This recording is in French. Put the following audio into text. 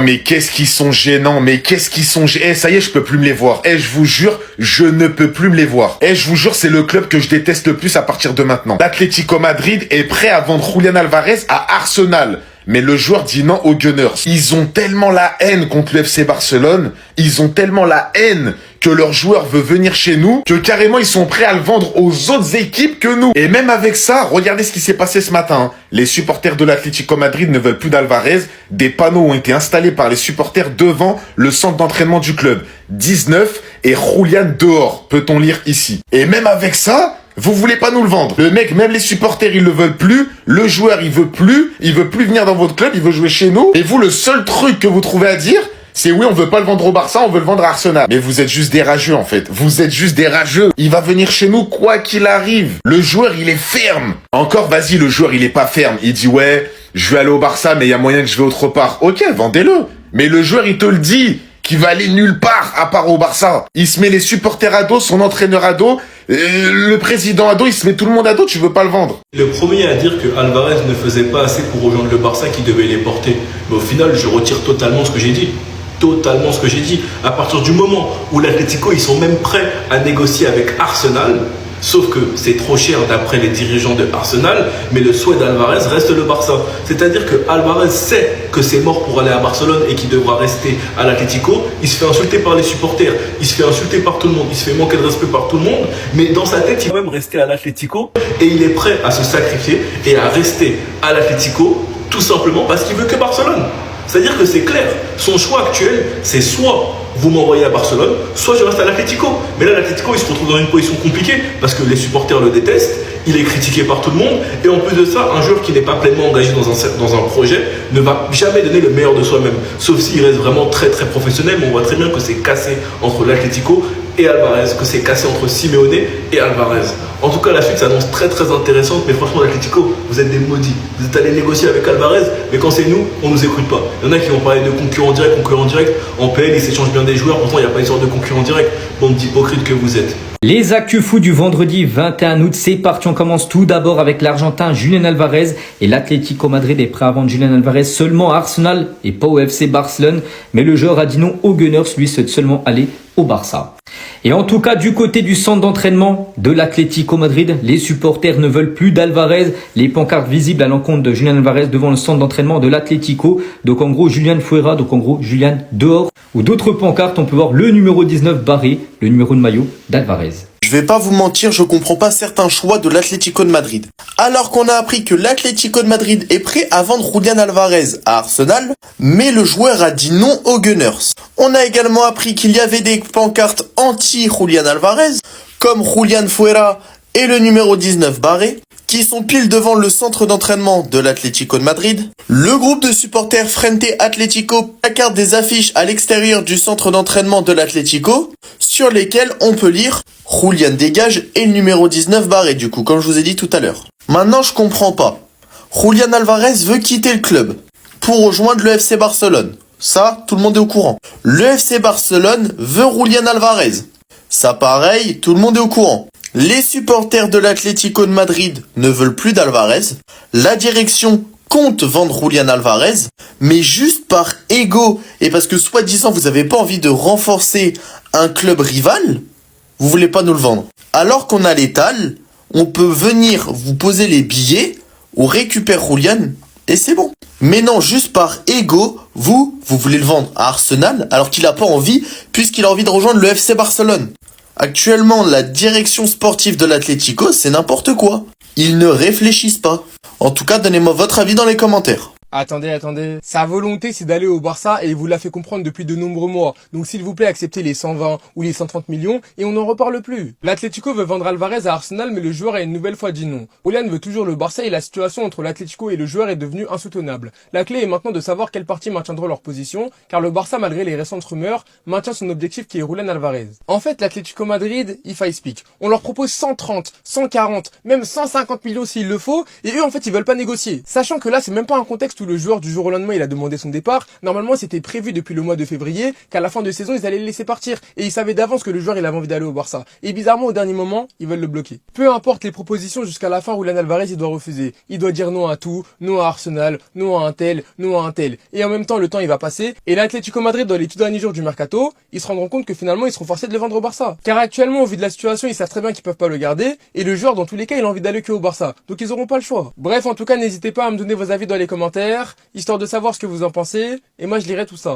Mais qu'est-ce qu'ils sont gênants, mais qu'est-ce qu'ils sont gênants. Ça y est, je peux plus me les voir. Je vous jure, je ne peux plus me les voir. Je vous jure, c'est le club que je déteste le plus à partir de maintenant. L'Atlético Madrid est prêt à vendre Julián Alvarez à Arsenal. Mais le joueur dit non aux Gunners. Ils ont tellement la haine contre le FC Barcelone, ils ont tellement la haine que leur joueur veut venir chez nous, que carrément ils sont prêts à le vendre aux autres équipes que nous. Et même avec ça, regardez ce qui s'est passé ce matin. Les supporters de l'Atlético Madrid ne veulent plus d'Alvarez. Des panneaux ont été installés par les supporters devant le centre d'entraînement du club. 19 et Julián dehors, peut-on lire ici. Et même avec ça, vous voulez pas nous le vendre. Le mec, même les supporters, ils le veulent plus. Le joueur, il veut plus venir dans votre club, il veut jouer chez nous. Et vous, le seul truc que vous trouvez à dire, c'est oui, on veut pas le vendre au Barça, on veut le vendre à Arsenal. Mais vous êtes juste des rageux, en fait. Vous êtes juste des rageux. Il va venir chez nous quoi qu'il arrive. Le joueur, il est ferme. Encore, vas-y, le joueur, il est pas ferme. Il dit, ouais, je vais aller au Barça, mais il y a moyen que je vais autre part. Ok, vendez-le. Mais le joueur, il te le dit, qu'il va aller nulle part à part au Barça. Il se met les supporters à dos, son entraîneur à dos, le président à dos, il se met tout le monde à dos, tu veux pas le vendre. Le premier à dire que Alvarez ne faisait pas assez pour rejoindre le Barça qui devait les porter. Mais au final, je retire totalement ce que j'ai dit. Totalement ce que j'ai dit. À partir du moment où l'Atlético, ils sont même prêts à négocier avec Arsenal, sauf que c'est trop cher d'après les dirigeants de Arsenal, mais le souhait d'Alvarez reste le Barça. C'est-à-dire que Alvarez sait que c'est mort pour aller à Barcelone et qu'il devra rester à l'Atlético. Il se fait insulter par les supporters, il se fait insulter par tout le monde, il se fait manquer de respect par tout le monde, mais dans sa tête, il va même rester à l'Atlético et il est prêt à se sacrifier et à rester à l'Atlético tout simplement parce qu'il veut que Barcelone. C'est-à-dire que c'est clair, son choix actuel, c'est soit vous m'envoyez à Barcelone, soit je reste à l'Atlético. Mais là, l'Atlético, il se retrouve dans une position compliquée parce que les supporters le détestent, il est critiqué par tout le monde. Et en plus de ça, un joueur qui n'est pas pleinement engagé dans un projet ne va jamais donner le meilleur de soi-même. Sauf s'il reste vraiment très très professionnel. Mais on voit très bien que c'est cassé entre l'Atlético et Alvarez, que c'est cassé entre Simeone et Alvarez. En tout cas, la suite s'annonce très très intéressante, mais franchement, l'Atlético, vous êtes des maudits. Vous êtes allés négocier avec Alvarez, mais quand c'est nous, on nous écoute pas. Il y en a qui vont parler de concurrent direct. En PL, ils s'échangent bien des joueurs, pourtant il n'y a pas une sorte de concurrent direct. Bande d'hypocrites que vous êtes. Les actus fous du vendredi 21 août, c'est parti. On commence tout d'abord avec l'Argentin Julián Alvarez et l'Atlético Madrid est prêt à vendre Julián Alvarez seulement à Arsenal et pas au FC Barcelone. Mais le joueur a dit non aux Gunners, lui souhaite seulement aller au Barça. Et en tout cas, du côté du centre d'entraînement de l'Atlético Madrid, les supporters ne veulent plus d'Alvarez. Les pancartes visibles à l'encontre de Julián Alvarez devant le centre d'entraînement de l'Atlético. Donc en gros, Julián fuera, donc en gros, Julián dehors. Ou d'autres pancartes, on peut voir le numéro 19 barré, le numéro de maillot d'Alvarez. Je vais pas vous mentir, je comprends pas certains choix de l'Atlético de Madrid. Alors qu'on a appris que l'Atlético de Madrid est prêt à vendre Julián Alvarez à Arsenal, mais le joueur a dit non aux Gunners. On a également appris qu'il y avait des pancartes anti-Julián Alvarez, comme Julián fuera et le numéro 19 barré, qui sont pile devant le centre d'entraînement de l'Atlético de Madrid. Le groupe de supporters Frente Atlético placard des affiches à l'extérieur du centre d'entraînement de l'Atlético, sur lesquelles on peut lire Julián dégage et le numéro 19 barré, du coup, comme je vous ai dit tout à l'heure. Maintenant, je comprends pas. Julián Alvarez veut quitter le club pour rejoindre le FC Barcelone. Ça, tout le monde est au courant. Le FC Barcelone veut Julián Alvarez. Ça, pareil, tout le monde est au courant. Les supporters de l'Atlético de Madrid ne veulent plus d'Alvarez. La direction compte vendre Julián Alvarez, mais juste par ego et parce que soi-disant vous n'avez pas envie de renforcer un club rival, vous voulez pas nous le vendre. Alors qu'on a l'étal, on peut venir vous poser les billets, on récupère Julián et c'est bon. Mais non, juste par ego, vous voulez le vendre à Arsenal alors qu'il n'a pas envie puisqu'il a envie de rejoindre le FC Barcelone. Actuellement, la direction sportive de l'Atlético, c'est n'importe quoi. Ils ne réfléchissent pas. En tout cas, donnez-moi votre avis dans les commentaires. Attendez. Sa volonté, c'est d'aller au Barça et il vous l'a fait comprendre depuis de nombreux mois. Donc s'il vous plaît, acceptez les 120 ou les 130 millions et on n'en reparle plus. L'Atlético veut vendre Alvarez à Arsenal, mais le joueur a une nouvelle fois dit non. Julián veut toujours le Barça et la situation entre l'Atlético et le joueur est devenue insoutenable. La clé est maintenant de savoir quelle partie maintiendra leur position, car le Barça, malgré les récentes rumeurs, maintient son objectif qui est Julián Alvarez. En fait, l'Atlético Madrid, if I speak, on leur propose 130, 140, même 150 millions s'il le faut, et eux en fait ils veulent pas négocier. Sachant que là, c'est même pas un contexte où le joueur du jour au lendemain il a demandé son départ. Normalement c'était prévu depuis le mois de février qu'à la fin de saison ils allaient le laisser partir. Et ils savaient d'avance que le joueur il avait envie d'aller au Barça. Et bizarrement au dernier moment ils veulent le bloquer. Peu importe les propositions jusqu'à la fin, Julián Alvarez il doit refuser. Il doit dire non à tout, non à Arsenal, non à un tel, non à un tel. Et en même temps le temps il va passer. Et l'Atlético Madrid dans les tout derniers jours du mercato, ils se rendront compte que finalement ils seront forcés de le vendre au Barça. Car actuellement au vu de la situation ils savent très bien qu'ils peuvent pas le garder. Et le joueur dans tous les cas il a envie d'aller que au Barça. Donc ils auront pas le choix. Bref en tout cas n'hésitez pas à me donner vos avis dans les commentaires, histoire de savoir ce que vous en pensez. Et moi je lirai tout ça.